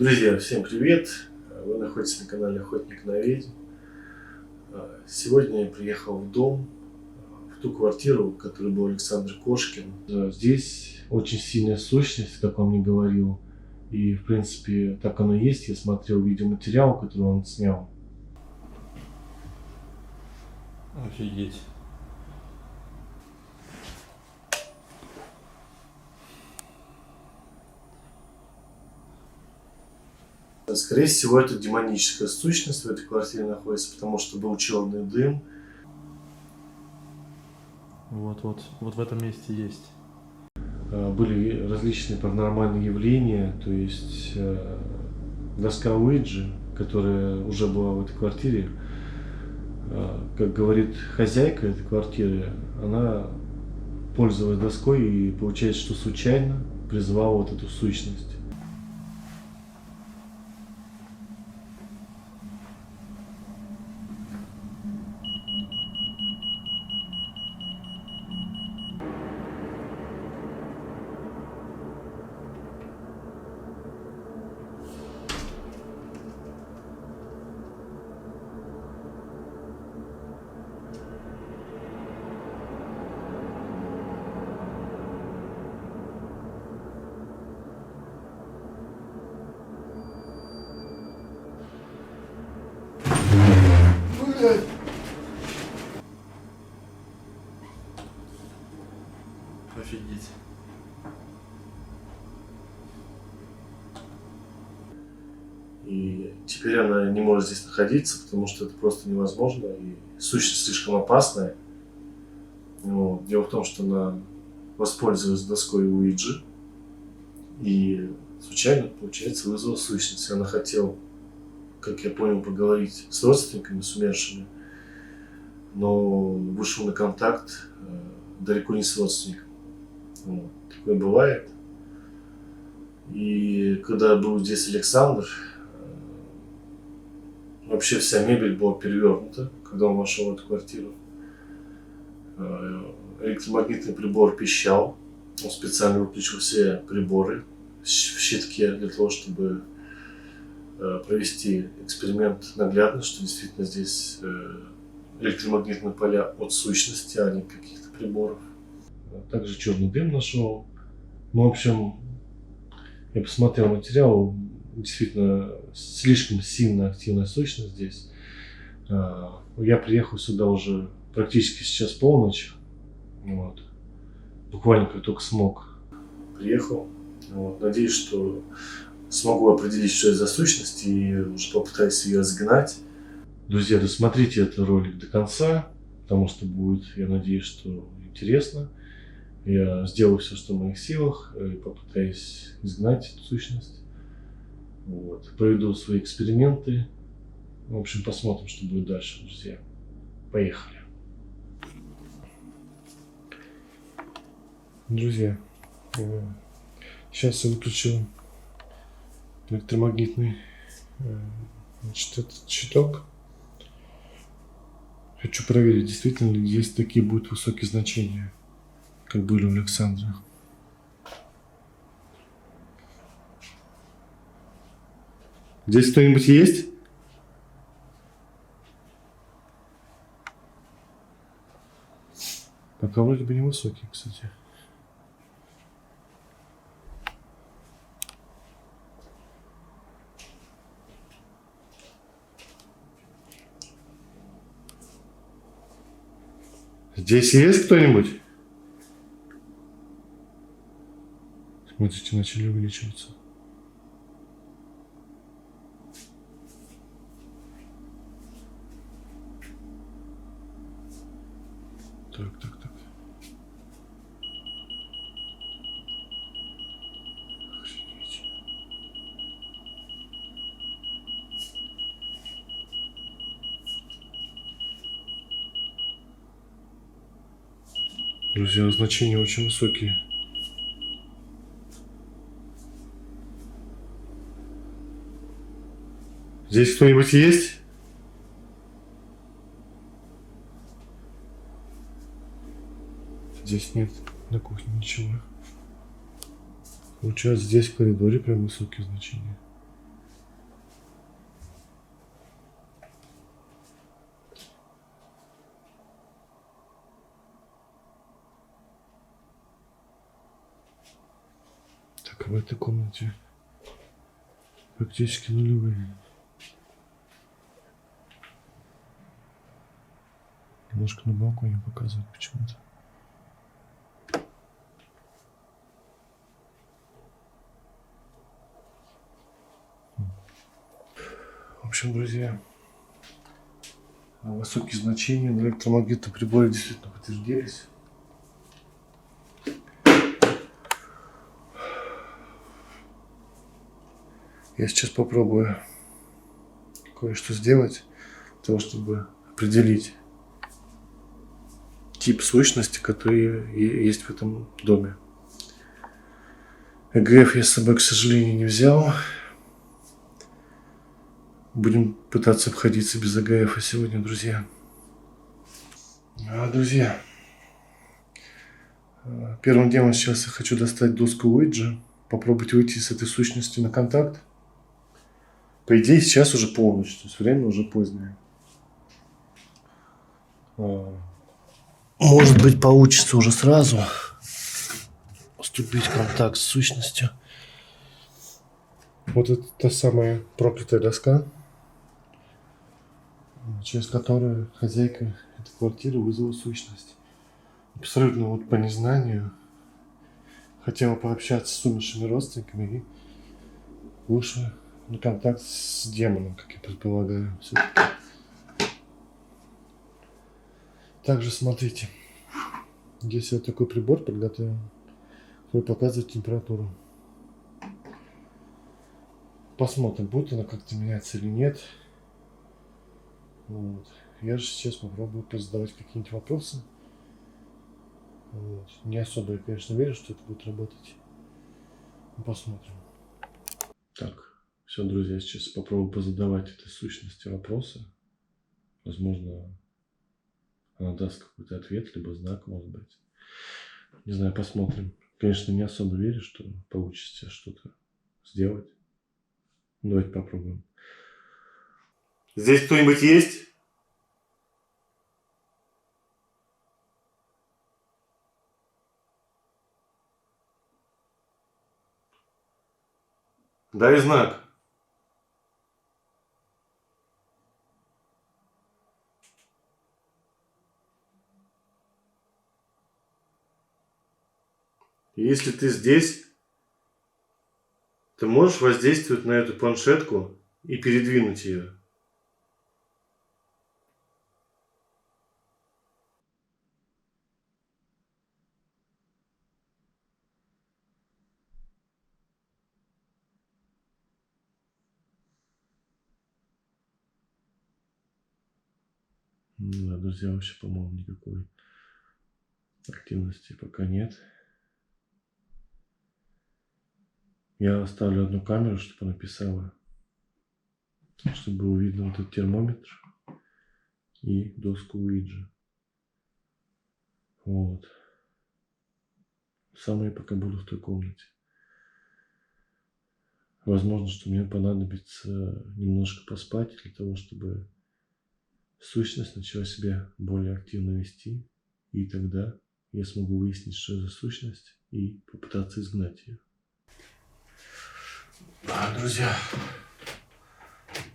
Друзья, всем привет! Вы находитесь на канале Охотник на ведьм. Сегодня я приехал в дом, в ту квартиру, в которой был Александр Кошкин. Здесь очень сильная сущность, как он мне говорил. И, в принципе, так оно и есть. Я смотрел видеоматериал, который он снял. Офигеть. Скорее всего, это демоническая сущность в этой квартире находится, потому что был черный дым. Вот в этом месте есть. Были различные паранормальные явления, то есть доска Уиджи, которая уже была в этой квартире, как говорит хозяйка этой квартиры, она пользовалась доской и получается, что случайно призвала вот эту сущность. Офигеть. И теперь она не может здесь находиться, потому что это просто невозможно, и сущность слишком опасная. Но дело в том, что она воспользовалась доской Уиджи и случайно, получается, вызвала сущность. Она хотела, как я понял, поговорить с родственниками, с умершими, но вышел на контакт далеко не с родственником. Вот. Такое бывает. И когда был здесь Александр, вообще вся мебель была перевернута, когда он вошел в эту квартиру. Электромагнитный прибор пищал. Он специально выключил все приборы в щитке для того, чтобы провести эксперимент наглядно, что действительно здесь электромагнитные поля от сущности, а не каких-то приборов. Также черный дым нашел. Ну, в общем, я посмотрел материал, действительно слишком сильно активная сущность здесь. Я приехал сюда уже практически сейчас полночь. Вот. Буквально как только смог. Приехал. Вот. Надеюсь, что смогу определить, что это за сущность, и уже попытаюсь ее изгнать. Друзья, досмотрите этот ролик до конца, потому что будет, я надеюсь, что интересно. Я сделаю все, что в моих силах, и попытаюсь изгнать эту сущность. Вот. Проведу свои эксперименты. В общем, посмотрим, что будет дальше, друзья. Поехали. Друзья, сейчас я выключил электромагнитный этот щиток. Хочу проверить, действительно ли есть такие будут высокие значения, как были у Александра. Здесь кто-нибудь есть? Пока вроде бы невысокие, кстати. Здесь есть кто-нибудь? Смотрите, начали увеличиваться. Так. Офигеть. Друзья, значения очень высокие. Здесь кто-нибудь есть? Здесь нет на кухне ничего. Получается, здесь в коридоре прям высокие значения. в этой комнате практически нулевые. Немножко на балконе показывает почему-то. В общем, друзья, высокие значения на электромагнитном приборе действительно подтвердились. Я сейчас попробую кое-что сделать для того, чтобы определить тип сущности, которые есть в этом доме. ЭГФ я с собой, к сожалению, не взял. Будем пытаться обходиться без ЭГФ сегодня, друзья. Друзья, первым делом сейчас я хочу достать доску Уиджи, попробовать выйти с этой сущностью на контакт. По идее, сейчас уже полночь, то есть время уже позднее. Может быть, получится уже сразу вступить в контакт с сущностью. Вот это та самая проклятая доска, через которую хозяйка этой квартиры вызвала сущность. Абсолютно вот по незнанию хотела пообщаться с умершими родственниками и вышла на контакт с демоном, как я предполагаю. Все-таки. Также смотрите, здесь вот такой прибор подготовил, который показывает температуру. Посмотрим, будет она как-то меняться или нет. Вот. Я же сейчас попробую позадавать какие-нибудь вопросы. Вот. Не особо я, конечно, верю, что это будет работать. Но посмотрим. Так, все, друзья, сейчас попробую позадавать этой сущности вопросы. Возможно, она даст какой-то ответ, либо знак, может быть. Не знаю, посмотрим. Конечно, не особо верю, что получится что-то сделать. Давайте попробуем. Здесь кто-нибудь есть? Дай знак. Если ты здесь, ты можешь воздействовать на эту планшетку и передвинуть ее. Да, друзья, вообще, по-моему, никакой активности пока нет. Я оставлю одну камеру, чтобы она писала, чтобы было видно вот этот термометр и доску Уиджи. Вот. Сам я пока буду в той комнате. Возможно, что мне понадобится немножко поспать для того, чтобы сущность начала себя более активно вести. И тогда я смогу выяснить, что за сущность, и попытаться изгнать ее. Друзья,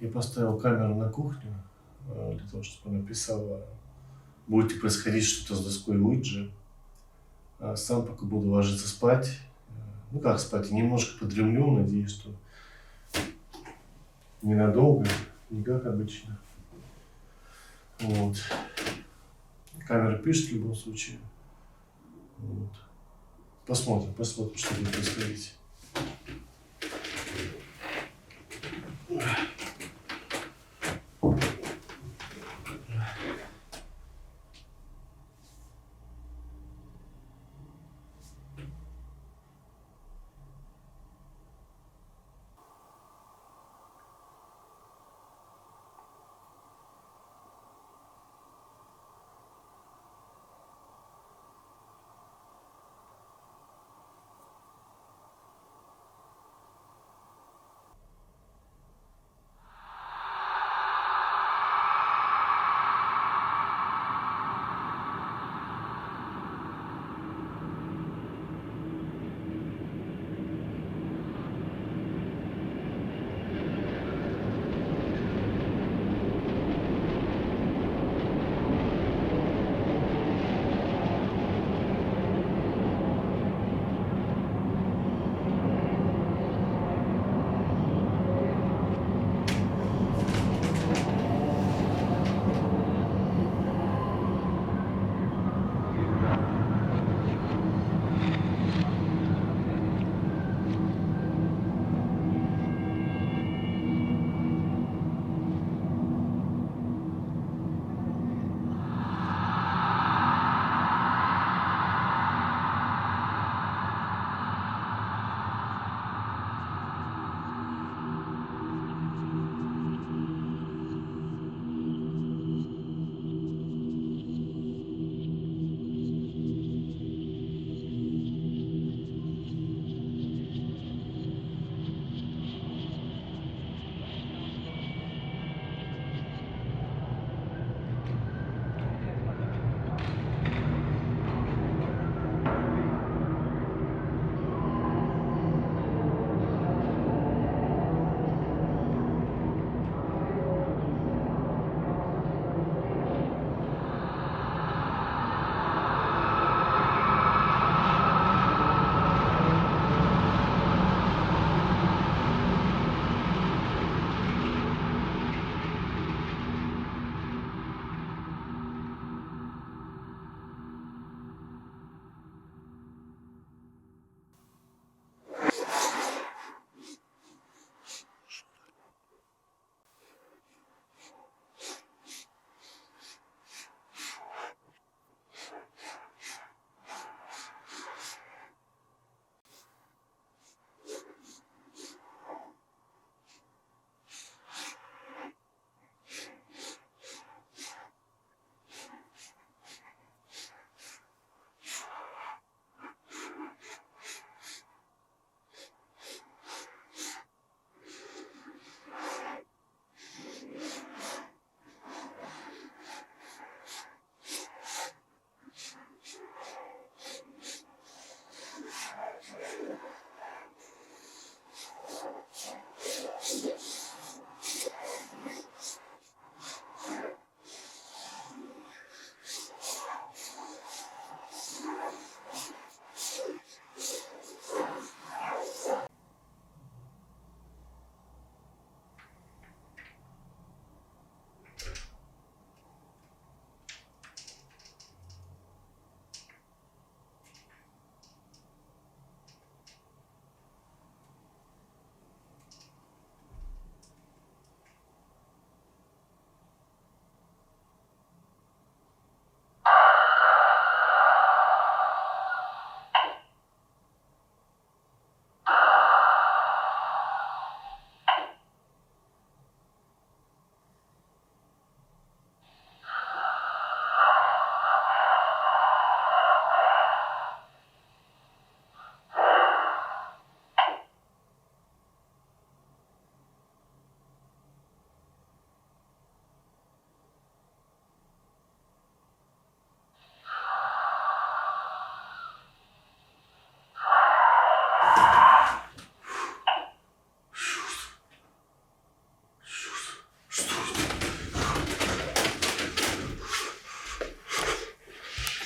я поставил камеру на кухню для того, чтобы она писала, будет ли происходить что-то с доской Уиджи. А сам пока буду ложиться спать. Ну как спать, немножко подремлю, надеюсь, что ненадолго, не как обычно. Вот. Камера пишет в любом случае. Вот. Посмотрим, что будет происходить.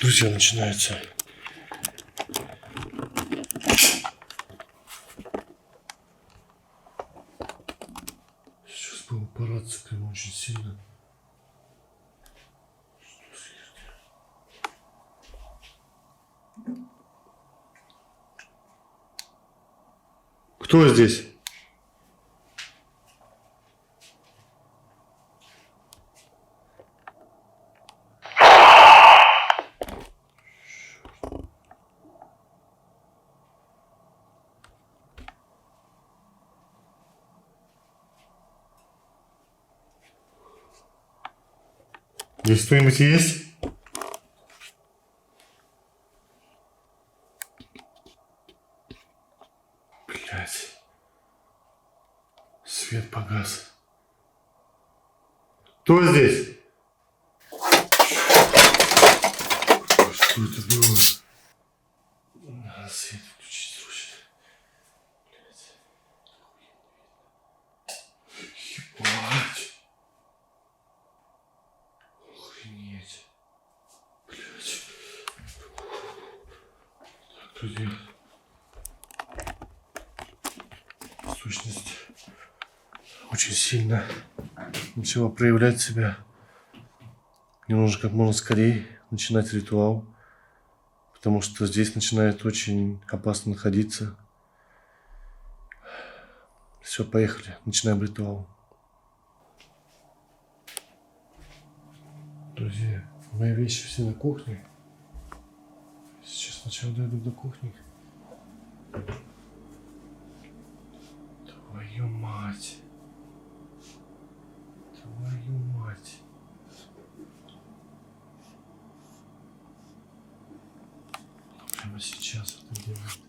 друзья, начинается. Сейчас был упираться прям очень сильно. Кто здесь? Здесь кто-нибудь есть? Блять. Свет погас. Кто здесь? Что это было? Надо свет включить срочно. Блять. Охренеть. Блять. Так, друзья. Сущность очень сильно начала проявлять себя. Мне нужно как можно скорее начинать ритуал, потому что здесь начинает очень опасно находиться. Все, поехали, начинаем ритуал. Друзья, мои вещи все на кухне. Сейчас сначала дойду до кухни. Твою мать. Твою мать. Прямо сейчас это делает.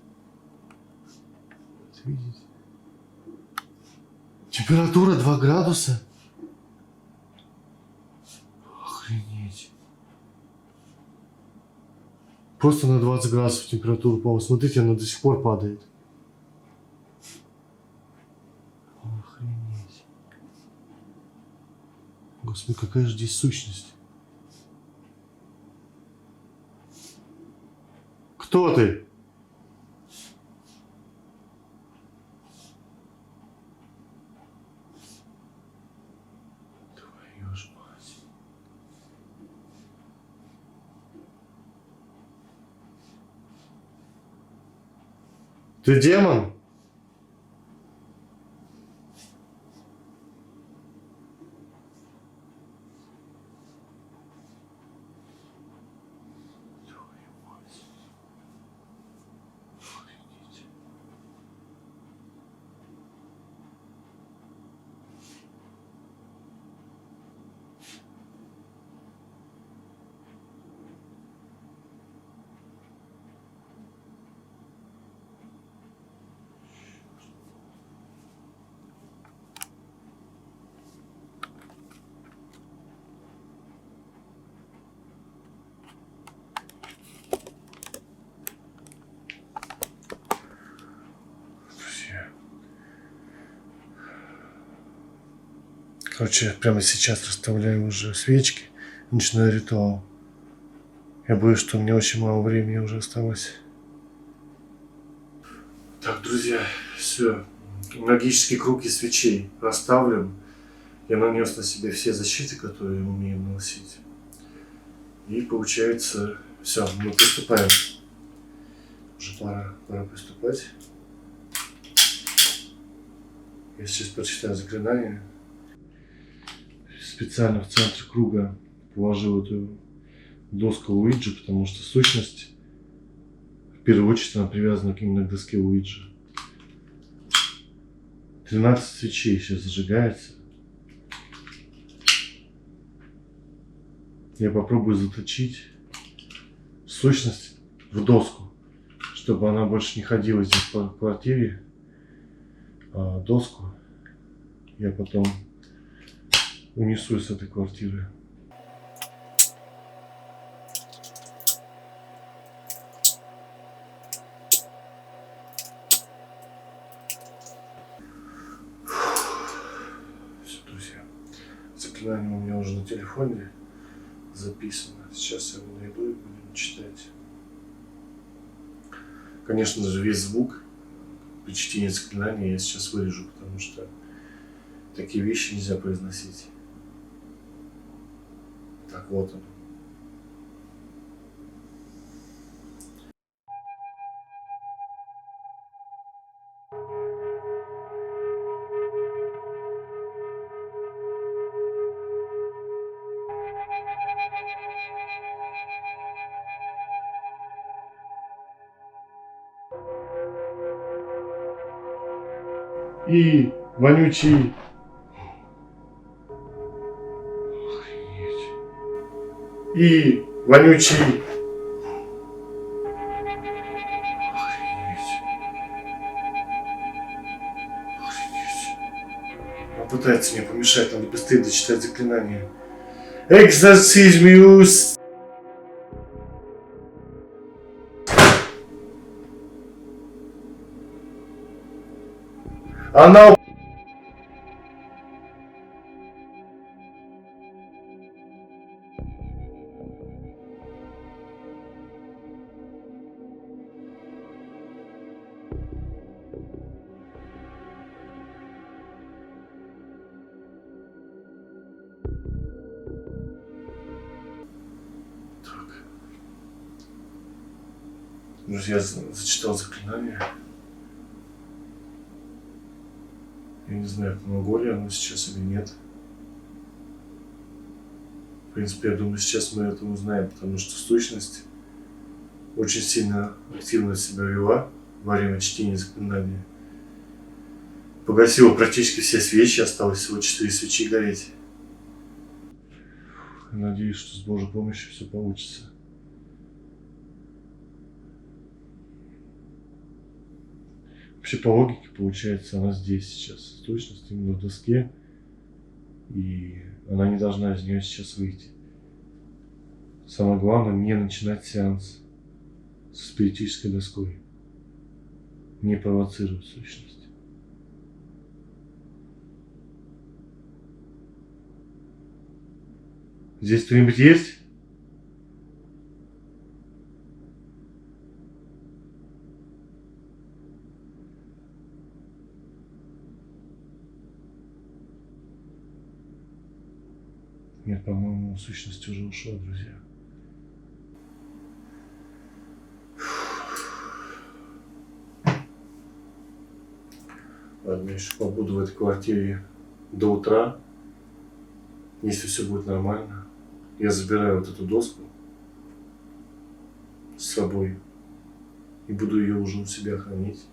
Вот видите? Температура 2 градуса. Охренеть. Просто на 20 градусов температура упала. Смотрите, она до сих пор падает. Охренеть. Господи, какая же здесь сущность. Кто ты? Твою ж мать. Ты демон? Короче, прямо сейчас расставляю уже свечки, начинаю ритуал. Я боюсь, что мне очень мало времени уже осталось. Так, друзья, все. Магический круг из свечей расставлен. Я нанес на себя все защиты, которые умею наносить. И получается, все, мы приступаем. Уже пора приступать. Я сейчас прочитаю заклинание. Специально в центре круга положил эту доску Уиджи, потому что сущность, в первую очередь, она привязана именно к доске Уиджи. 13 свечей сейчас зажигается. Я попробую заточить сущность в доску, чтобы она больше не ходила здесь по квартире, а доску я потом унесу с этой квартиры. Все, друзья. Заклинание у меня уже на телефоне записано. Сейчас я его найду и будем читать. Конечно же, весь звук при чтении заклинания я сейчас вырежу, потому что такие вещи нельзя произносить. Так, вот он. И вонючий. Охренеть. И вонючий. Охренеть. Охренеть. Он пытается мне помешать, надо быстрее дочитать заклинание. Экзорцизмиус. Она... Так. Друзья, зачитал заклинание. Я не знаю, помогло ли оно сейчас или нет. В принципе, я думаю, сейчас мы это узнаем, потому что сущность очень сильно активно себя вела во время чтения заклинания. Погасила практически все свечи, осталось всего 4 свечи гореть. Надеюсь, что с Божьей помощью все получится. Вообще, по логике, получается, она здесь сейчас. Точность именно в доске. И она не должна из нее сейчас выйти. Самое главное, не начинать сеанс с спиритической доской. Не провоцировать сущность. Здесь кто-нибудь есть? Нет, по-моему, сущность уже ушла, друзья. Ладно, я еще побуду в этой квартире до утра. Если все будет нормально, я забираю вот эту доску с собой и буду ее уже у себя хранить.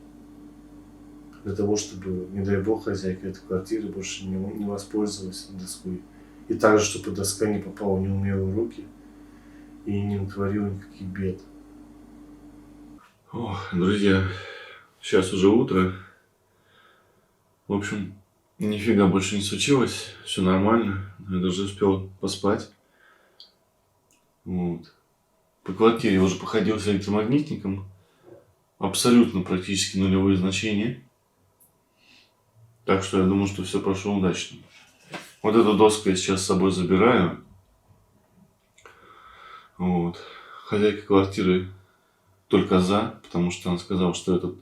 Для того, чтобы, не дай бог, хозяйка этой квартиры больше не воспользовалась доской. И также, чтобы доска не попала в неумелые руки и не натворила никаких бед. Ох, друзья, сейчас уже утро. В общем, нифига больше не случилось, все нормально. Я даже успел поспать. Вот. По квартире я уже походил с электромагнитником. Абсолютно практически нулевые значения. Так что я думаю, что все прошло удачно. Вот эту доску я сейчас с собой забираю. Вот. Хозяйка квартиры только за, потому что она сказала, что этот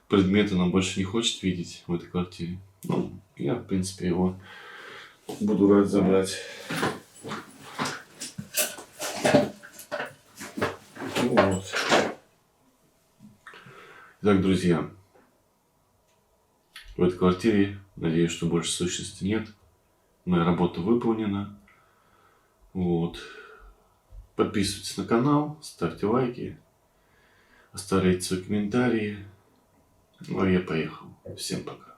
предмет она больше не хочет видеть в этой квартире. Ну, я, в принципе, его буду рад забрать. Вот. Итак, друзья, в этой квартире, надеюсь, что больше сущности нет. Моя работа выполнена. Вот. Подписывайтесь на канал, ставьте лайки, оставляйте свои комментарии. Ну а я поехал. Всем пока.